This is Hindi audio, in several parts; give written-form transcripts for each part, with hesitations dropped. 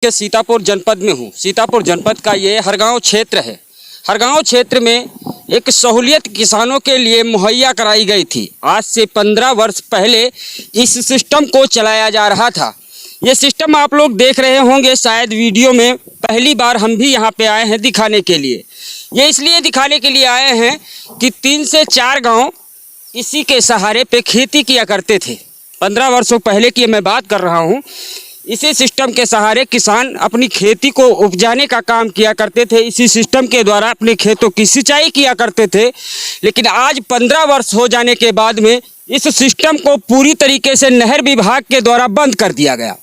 के सीतापुर जनपद में हूँ। सीतापुर जनपद का ये हरगांव क्षेत्र है। हरगांव क्षेत्र में एक सहूलियत किसानों के लिए मुहैया कराई गई थी। आज से 15 वर्ष पहले इस सिस्टम को चलाया जा रहा था। ये सिस्टम आप लोग देख रहे होंगे शायद वीडियो में। पहली बार हम भी यहाँ पे आए हैं दिखाने के लिए। ये इसलिए दिखाने के लिए आए हैं कि 3 से 4 गांव इसी के सहारे पे खेती किया करते थे। 15 वर्षों पहले की मैं बात कर रहा हूँ। इसी सिस्टम के सहारे किसान अपनी खेती को उपजाने का काम किया करते थे। इसी सिस्टम के द्वारा अपने खेतों की सिंचाई किया करते थे। लेकिन आज 15 वर्ष हो जाने के बाद में इस सिस्टम को पूरी तरीके से नहर विभाग के द्वारा बंद कर दिया गया।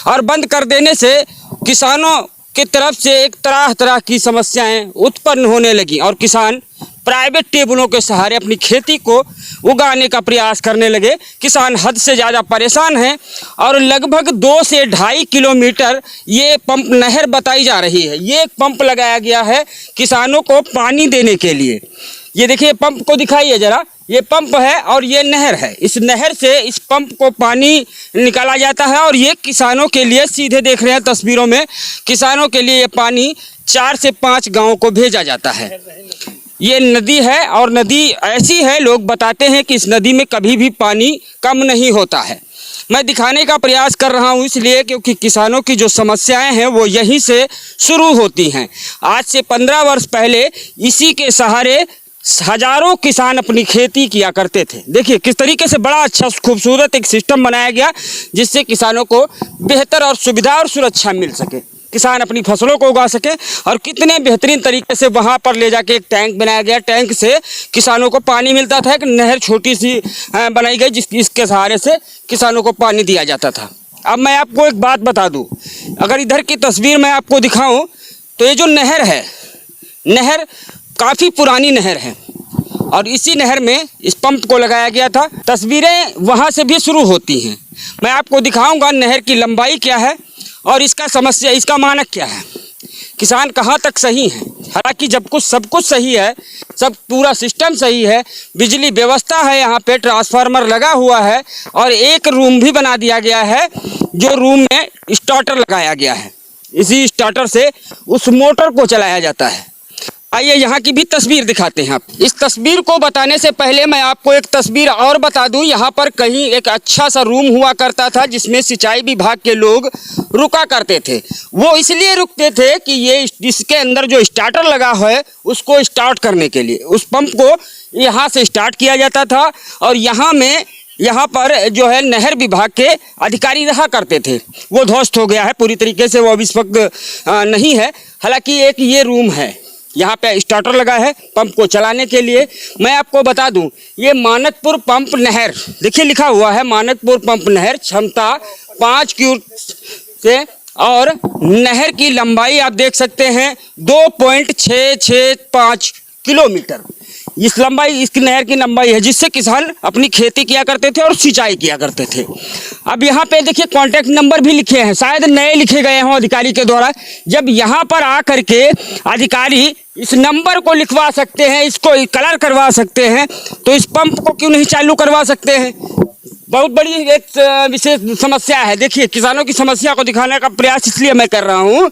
और बंद कर देने से किसानों की तरफ से एक तरह तरह की समस्याएं उत्पन्न होने लगी और किसान प्राइवेट टेबलों के सहारे अपनी खेती को उगाने का प्रयास करने लगे। किसान हद से ज़्यादा परेशान हैं और लगभग 2 से 2.5 किलोमीटर ये पंप नहर बताई जा रही है। ये एक पंप लगाया गया है किसानों को पानी देने के लिए। ये देखिए पंप को दिखाइए ज़रा। ये पंप है और ये नहर है। इस नहर से इस पंप को पानी निकाला जाता है और ये किसानों के लिए सीधे देख रहे हैं तस्वीरों में, किसानों के लिए ये पानी 4 से 5 गाँव को भेजा जाता है। ये नदी है और नदी ऐसी है, लोग बताते हैं कि इस नदी में कभी भी पानी कम नहीं होता है। मैं दिखाने का प्रयास कर रहा हूँ इसलिए क्योंकि किसानों की जो समस्याएं हैं वो यहीं से शुरू होती हैं। आज से 15 वर्ष पहले इसी के सहारे हजारों किसान अपनी खेती किया करते थे। देखिए किस तरीके से बड़ा अच्छा खूबसूरत एक सिस्टम बनाया गया जिससे किसानों को बेहतर और सुविधा और सुरक्षा मिल सके, किसान अपनी फसलों को उगा सके। और कितने बेहतरीन तरीके से वहाँ पर ले जाके एक टैंक बनाया गया। टैंक से किसानों को पानी मिलता था। एक नहर छोटी सी बनाई गई जिसके सहारे से किसानों को पानी दिया जाता था। अब मैं आपको एक बात बता दूं, अगर इधर की तस्वीर मैं आपको दिखाऊं तो ये जो नहर है, नहर काफ़ी पुरानी नहर है और इसी नहर में इस पंप को लगाया गया था। तस्वीरें वहाँ से भी शुरू होती हैं। मैं आपको दिखाऊँगा नहर की लंबाई क्या है और इसका मानक क्या है, किसान कहाँ तक सही है। हालांकि सब कुछ सही है, सब पूरा सिस्टम सही है, बिजली व्यवस्था है, यहाँ पे ट्रांसफार्मर लगा हुआ है और एक रूम भी बना दिया गया है जो रूम में स्टार्टर लगाया गया है। इसी स्टार्टर से उस मोटर को चलाया जाता है। आइए यहाँ की भी तस्वीर दिखाते हैं। आप इस तस्वीर को बताने से पहले मैं आपको एक तस्वीर और बता दूं। यहाँ पर कहीं एक अच्छा सा रूम हुआ करता था जिसमें सिंचाई विभाग के लोग रुका करते थे। वो इसलिए रुकते थे कि ये इसके अंदर जो स्टार्टर लगा है उसको स्टार्ट करने के लिए उस पंप को यहाँ से स्टार्ट किया जाता था। और यहाँ पर जो है नहर विभाग के अधिकारी रहा करते थे। वो ध्वस्त हो गया है पूरी तरीके से, वो अब इस वक्त नहीं है। हालांकि एक ये रूम है, यहाँ पे स्टार्टर लगा है पंप को चलाने के लिए। मैं आपको बता दूं ये मानकपुर पंप नहर, देखिए लिखा हुआ है मानकपुर पंप नहर, क्षमता 5 क्यूसेक से और नहर की लंबाई आप देख सकते हैं 2.665 किलोमीटर। इस नहर की लंबाई है जिससे किसान अपनी खेती किया करते थे और सिंचाई किया करते थे। अब यहाँ पे देखिए कॉन्टैक्ट नंबर भी लिखे हैं, शायद नए लिखे गए हों अधिकारी के द्वारा। जब यहाँ पर आकर के अधिकारी इस नंबर को लिखवा सकते हैं, इसको कलर करवा सकते हैं, तो इस पंप को क्यों नहीं चालू करवा सकते हैं। बहुत बड़ी एक विशेष समस्या है। देखिए किसानों की समस्या को दिखाने का प्रयास इसलिए मैं कर रहा हूँ।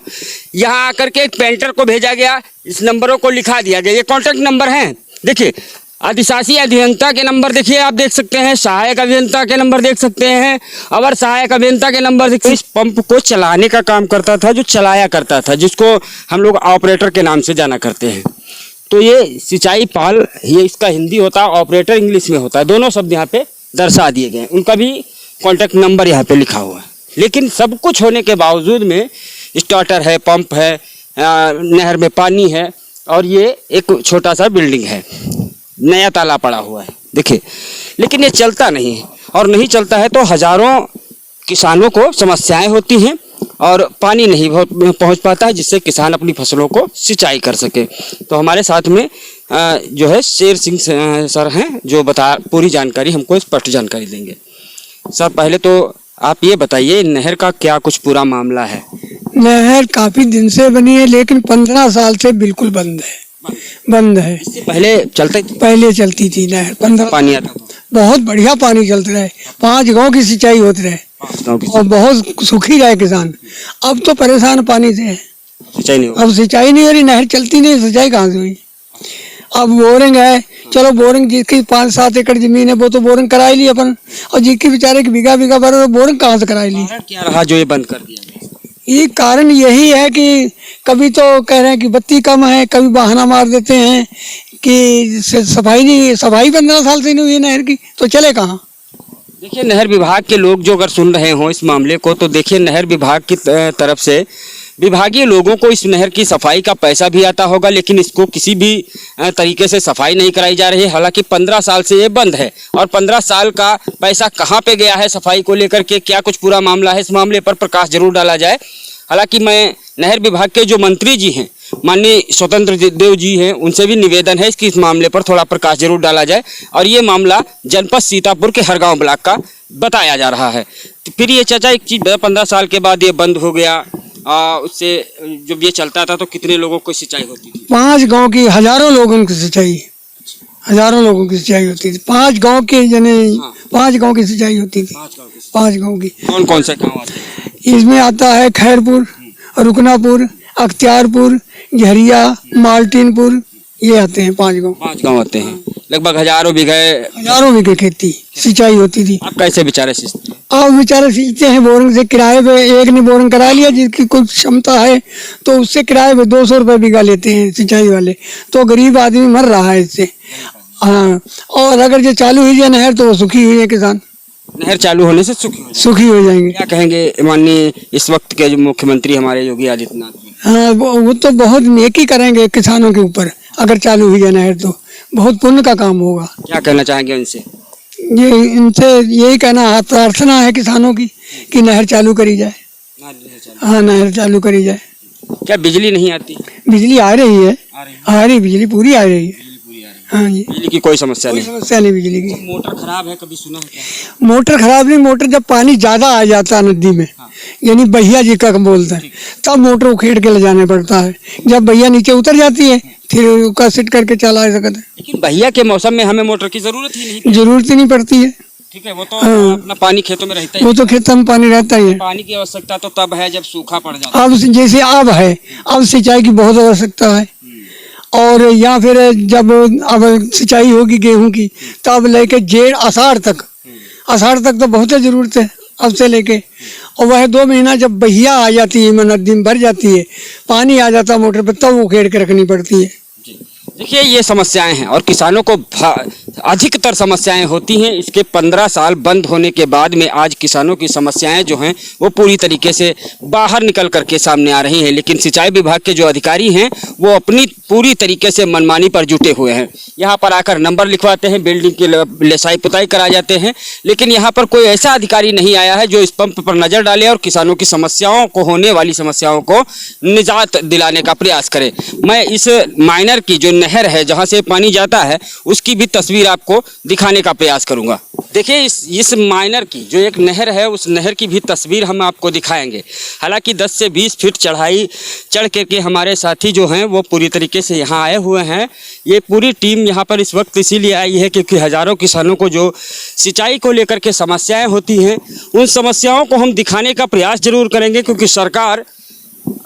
यहाँ आकर के एक पेंटर को भेजा गया, इस नंबरों को लिखा दिया गया। ये कॉन्टैक्ट नंबर हैं। देखिए अधिशासी अभियंता के नंबर देखिए आप देख सकते हैं, सहायक अभियंता के नंबर देख सकते हैं, अवर सहायक अभियंता के नंबर देखिए। इस पंप को चलाने का काम करता था, जो चलाया करता था, जिसको हम लोग ऑपरेटर के नाम से जाना करते हैं। तो ये सिंचाई पाल, ये इसका हिंदी होता है, ऑपरेटर इंग्लिश में होता है। दोनों शब्द यहाँ पे दर्शा दिए गए हैं। उनका भी कॉन्टैक्ट नंबर यहाँ पे लिखा हुआ है। लेकिन सब कुछ होने के बावजूद में स्टार्टर है, पंप है, नहर में पानी है और ये एक छोटा सा बिल्डिंग है, नया ताला पड़ा हुआ है देखिए। लेकिन ये चलता नहीं है और नहीं चलता है तो हजारों किसानों को समस्याएं होती हैं और पानी नहीं पहुंच पाता है जिससे किसान अपनी फसलों को सिंचाई कर सके। तो हमारे साथ में जो है शेर सिंह सर हैं जो पूरी जानकारी हमको स्पष्ट जानकारी देंगे। सर पहले तो आप ये बताइए नहर का क्या कुछ पूरा मामला है। नहर काफी दिन से बनी है लेकिन 15 साल से बिल्कुल बंद है। इससे पहले चलती थी नहर। 15 पानी आता था, बहुत बढ़िया पानी चलता रहे, 5 गांव की सिंचाई होती रहे। गाँव की और बहुत सुखी रहे किसान। अब तो परेशान पानी से है, सिंचाई नहीं हो अब सिंचाई नहीं हो रही, नहर चलती नहीं, सिंचाई कहाँ से हुई। अब बोरिंग है, चलो बोरिंग जिसकी 5-7 एकड़ जमीन है वो तो बोरिंग करा ही ली अपन, और जिसकी बेचारे की बीघा बीघा भर वो बोरिंग कहाँ से करा ली। कारण क्या रहा जो ये बंद कर दिया गया? ये कारण यही है कि कभी तो कह रहे हैं कि बत्ती कम है, कभी बहाना मार देते हैं कि सफाई नहीं, सफाई 15 साल से नहीं हुई नहर की, तो चले कहाँ। देखिए नहर विभाग के लोग जो अगर सुन रहे हो इस मामले को, तो देखिए नहर विभाग की तरफ से विभागीय लोगों को इस नहर की सफाई का पैसा भी आता होगा, लेकिन इसको किसी भी तरीके से सफाई नहीं कराई जा रही है। हालांकि 15 साल से ये बंद है, और 15 साल का पैसा कहाँ पे गया है सफाई को लेकर के, क्या कुछ पूरा मामला है, इस मामले पर प्रकाश जरूर डाला जाए। हालांकि मैं नहर विभाग के जो मंत्री जी हैं, माननीय स्वतंत्र देव जी हैं, उनसे भी निवेदन है कि इस मामले पर थोड़ा प्रकाश जरूर डाला जाए। और ये मामला जनपद सीतापुर के हरगांव ब्लॉक का बताया जा रहा है। तो फिर ये चाचा एक चीज़, 15 साल के बाद ये बंद हो गया, उससे जब ये चलता था तो कितने लोगों को सिंचाई होती थी? 5 गांव की हजारों लोगों की सिंचाई, हजारों लोगों की सिंचाई होती थी। 5 गांव के यानी 5 गांव की सिंचाई होती थी। 5 गांव की। कौन कौन से गाँव आते हैं? इसमें आता है खैरपुर, रुकनापुर, अख्तियारपुर, झरिया, माल्टीनपुर, ये आते हैं 5 गांव। 5 गाँव आते हैं, लगभग हजारों बीघे खेती सिंचाई होती थी। आप कैसे बेचारे सींचते हैं? अब बेचारे सींचते हैं बोरिंग से, किराए पे। एक ने बोरिंग करा लिया, जिसकी कुछ क्षमता है तो उससे किराए पे 200 रुपये बीघा लेते हैं सिंचाई वाले, तो गरीब आदमी मर रहा है इससे। हाँ, और अगर ये चालू हुई है नहर तो वो सुखी हुई है किसान, नहर चालू होने से सुखी हो जाएंगे। क्या कहेंगे माननीय इस वक्त के जो मुख्यमंत्री हमारे योगी आदित्यनाथ जी? हाँ, वो तो बहुत नेकी करेंगे किसानों के ऊपर, अगर चालू हुई है नहर तो बहुत पुण्य का काम होगा। क्या कहना चाहेंगे उनसे? ये इनसे यही कहना है, प्रार्थना है किसानों की कि नहर चालू करी जाए। हाँ, नहर चालू करी जाए। क्या बिजली नहीं आती? बिजली आ रही है, बिजली पूरी आ रही है। हाँ जी, बिजली की कोई समस्या नहीं बिजली की। मोटर खराब है, कभी सुना है क्या? मोटर खराब नहीं, मोटर जब पानी ज्यादा आ जाता है नदी में, यानी बहिया जी का बोलते हैं, तब मोटर उखेड़ के ले जाने पड़ता है। जब बहिया नीचे उतर जाती है फिर उसका सेट करके चला सकते हैं। लेकिन बहिया के मौसम में हमें मोटर की जरूरत ही नहीं पड़ती है। ठीक है, वो तो अपना पानी खेतों में रहता है, वो तो खेतों में पानी रहता ही है। पानी की आवश्यकता तो तब है जब सूखा पड़ जाता है। अब जैसे अब है, अब सिंचाई की बहुत आवश्यकता है, और या फिर जब अब सिंचाई होगी गेहूं की, तब लेके जेठ आषाढ़ तक तो बहुत जरूरत है अब से लेके। और वह 2 महीना जब बहिया आ जाती है, नदी में भर जाती है, पानी आ जाता है मोटर पर, तब वो खेड़ के रखनी पड़ती है। देखिए ये समस्याएं हैं, और किसानों को अधिकतर समस्याएं होती हैं। इसके 15 साल बंद होने के बाद में आज किसानों की समस्याएं जो हैं वो पूरी तरीके से बाहर निकल करके सामने आ रही हैं। लेकिन सिंचाई विभाग के जो अधिकारी हैं वो अपनी पूरी तरीके से मनमानी पर जुटे हुए हैं। यहाँ पर आकर नंबर लिखवाते हैं, बिल्डिंग की लेसाई पुताई करा जाते हैं, लेकिन यहाँ पर कोई ऐसा अधिकारी नहीं आया है जो इस पंप पर नज़र डाले और किसानों की समस्याओं को, होने वाली समस्याओं को निजात दिलाने का प्रयास करे। मैं इस माइनर की जो नहर है जहां से पानी जाता है उसकी भी तस्वीर आपको दिखाने का प्रयास करूंगा। देखिए इस माइनर की जो एक नहर है उस नहर की भी तस्वीर हम आपको दिखाएंगे। हालांकि 10 से 20 फीट चढ़ाई चढ़ करके हमारे साथी जो हैं वो पूरी तरीके से यहाँ आए हुए हैं। ये पूरी टीम यहाँ पर इस वक्त इसीलिए आई है क्योंकि हज़ारों किसानों को जो सिंचाई को लेकर के समस्याएँ होती हैं उन समस्याओं को हम दिखाने का प्रयास जरूर करेंगे, क्योंकि सरकार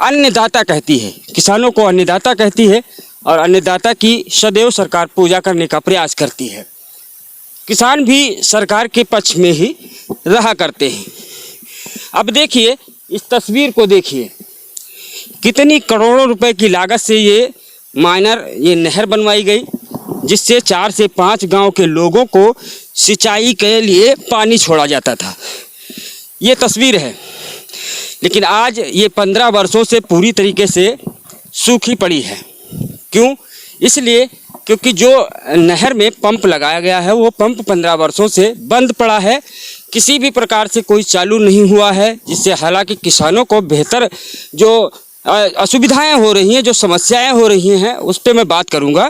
अन्नदाता कहती है, किसानों को अन्नदाता कहती है, और अन्नदाता की सदैव सरकार पूजा करने का प्रयास करती है। किसान भी सरकार के पक्ष में ही रहा करते हैं। अब देखिए इस तस्वीर को, देखिए कितनी करोड़ों रुपए की लागत से ये नहर बनवाई गई, जिससे 4 से 5 गांव के लोगों को सिंचाई के लिए पानी छोड़ा जाता था। ये तस्वीर है, लेकिन आज ये 15 वर्षों से पूरी तरीके से सूखी पड़ी है। क्यों? इसलिए क्योंकि जो नहर में पंप लगाया गया है वो पंप 15 वर्षों से बंद पड़ा है, किसी भी प्रकार से कोई चालू नहीं हुआ है, जिससे हालांकि किसानों को बेहतर जो असुविधाएं हो रही हैं, जो समस्याएं हो रही हैं, उस पर मैं बात करूंगा।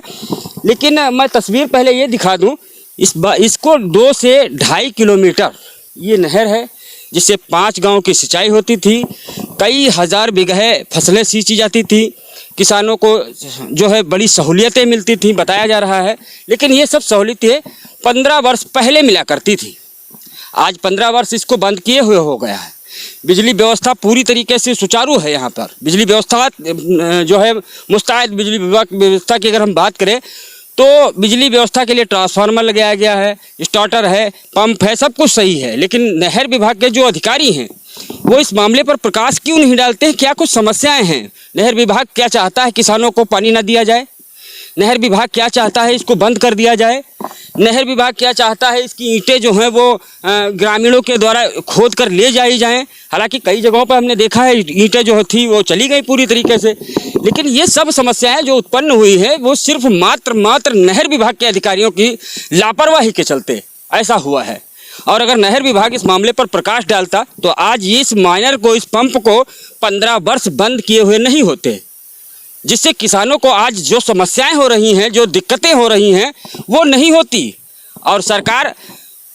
लेकिन मैं तस्वीर पहले ये दिखा दूं, इसको 2 से 2.5 किलोमीटर ये नहर है, जिससे 5 गांव की सिंचाई होती थी, कई हज़ार बीघे फसलें सींची जाती थी, किसानों को जो है बड़ी सहूलियतें मिलती थी, बताया जा रहा है। लेकिन ये सब सहूलियतें 15 वर्ष पहले मिला करती थी। आज 15 वर्ष इसको बंद किए हुए हो गया है। बिजली व्यवस्था पूरी तरीके से सुचारू है यहाँ पर। बिजली व्यवस्था जो है मुस्तैद, बिजली विभाग व्यवस्था की अगर हम बात करें तो बिजली व्यवस्था के लिए ट्रांसफार्मर लगाया गया है, स्टार्टर है, पंप है, सब कुछ सही है। लेकिन नहर विभाग के जो अधिकारी हैं वो इस मामले पर प्रकाश क्यों नहीं डालते हैं? क्या कुछ समस्याएं हैं? नहर विभाग क्या चाहता है किसानों को पानी न दिया जाए? नहर विभाग क्या चाहता है इसको बंद कर दिया जाए? नहर विभाग क्या चाहता है इसकी ईंटें जो हैं वो ग्रामीणों के द्वारा खोद कर ले जाई जाएं? हालांकि कई जगहों पर हमने देखा है ईंटें जो थी वो चली गई पूरी तरीके से। लेकिन ये सब समस्याएं जो उत्पन्न हुई है वो सिर्फ मात्र नहर विभाग के अधिकारियों की लापरवाही के चलते ऐसा हुआ है। और अगर नहर विभाग इस मामले पर प्रकाश डालता तो आज इस माइनर को, इस पंप को 15 वर्ष बंद किए हुए नहीं होते, जिससे किसानों को आज जो समस्याएं हो रही हैं, जो दिक्कतें हो रही हैं वो नहीं होती। और सरकार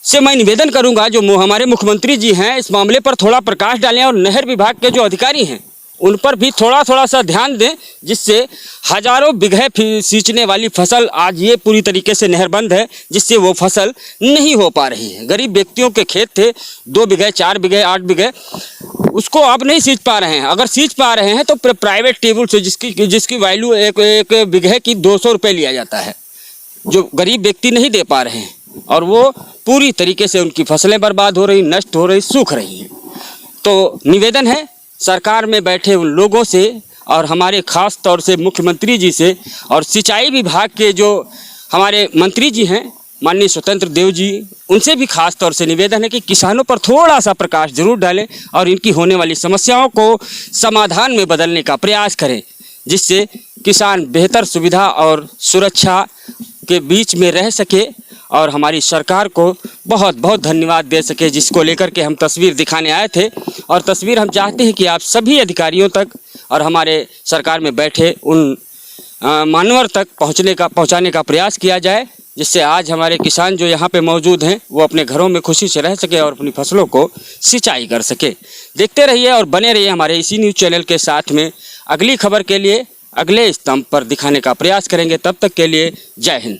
से मैं निवेदन करूंगा जो हमारे मुख्यमंत्री जी हैं इस मामले पर थोड़ा प्रकाश डालें और नहर विभाग के जो अधिकारी हैं उन पर भी थोड़ा सा ध्यान दें, जिससे हजारों बीघे सींचने वाली फसल, आज ये पूरी तरीके से नहरबंद है जिससे वो फसल नहीं हो पा रही है। गरीब व्यक्तियों के खेत थे 2 बीघे, 4 बीघे, 8 बीघे, उसको अब नहीं सींच पा रहे हैं। अगर सींच पा रहे हैं तो प्राइवेट टेबल से जिसकी वैल्यू एक बीघे की 200 रुपये लिया जाता है, जो गरीब व्यक्ति नहीं दे पा रहे हैं और वो पूरी तरीके से उनकी फसलें बर्बाद हो रही, नष्ट हो रही, सूख रही हैं। तो निवेदन है सरकार में बैठे उन लोगों से और हमारे खास तौर से मुख्यमंत्री जी से और सिंचाई विभाग के जो हमारे मंत्री जी हैं माननीय स्वतंत्र देव जी, उनसे भी खास तौर से निवेदन है कि किसानों पर थोड़ा सा प्रकाश जरूर डालें और इनकी होने वाली समस्याओं को समाधान में बदलने का प्रयास करें, जिससे किसान बेहतर सुविधा और सुरक्षा के बीच में रह सके और हमारी सरकार को बहुत बहुत धन्यवाद दे सके, जिसको लेकर के हम तस्वीर दिखाने आए थे। और तस्वीर हम चाहते हैं कि आप सभी अधिकारियों तक और हमारे सरकार में बैठे उन मानवर तक पहुंचाने का प्रयास किया जाए, जिससे आज हमारे किसान जो यहाँ पे मौजूद हैं वो अपने घरों में खुशी से रह सके और अपनी फसलों को सिंचाई कर सके। देखते रहिए और बने रहिए हमारे इसी न्यूज़ चैनल के साथ में। अगली खबर के लिए अगले स्तंभ पर दिखाने का प्रयास करेंगे। तब तक के लिए जय हिंद।